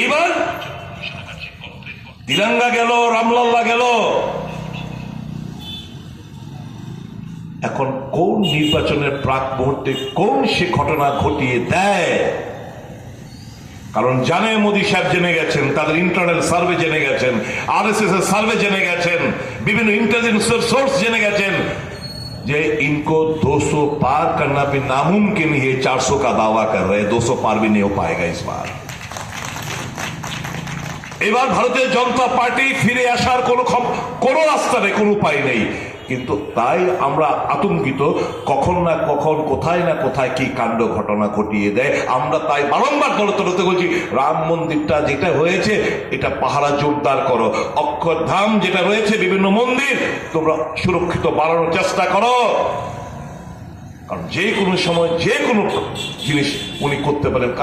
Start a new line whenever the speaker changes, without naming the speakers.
এইবার তিরঙ্গা গেল, রামলাল্লা গেল। এখন কোন নির্বাচনের প্রাক মুহূর্তে কোন সে ঘটনা ঘটিয়ে দেয়? কারণ জানে মোদী সাহেব জেনে গেছেন, তাদের ইন্টারনাল সার্ভে জেনে গেছেন, आरएसएस এর সার্ভে জেনে গেছেন, বিভিন্ন इंटेलिजेंस सोर्स জেনে গেছেন যে इनको 200 पार करना भी नामुमकिन है। 400 का दावा कर रहे, 200 पार भी नहीं हो पाएगा इस बार। এবার ভারতীয় জনতা পার্টি ফিরে আসার কোন রাস্তা নেই, কোন উপায় নেই। কিন্তু তাই আমরা আতঙ্কিত, কখন না কখন কোথায় না কোথায় কি কাণ্ড ঘটনা ঘটিয়ে দেয়। আমরা তাই বারংবার দলতে বলছি, রাম মন্দিরটা যেটা হয়েছে এটা পাহারা জোরদার করো, অক্ষরধাম যেটা রয়েছে বিভিন্ন মন্দির তোমরা সুরক্ষিত বাড়ানোর চেষ্টা করো। কারণ যে কোনো সময় যে কোনো জিনিস উনি করতে পারেন। কারণ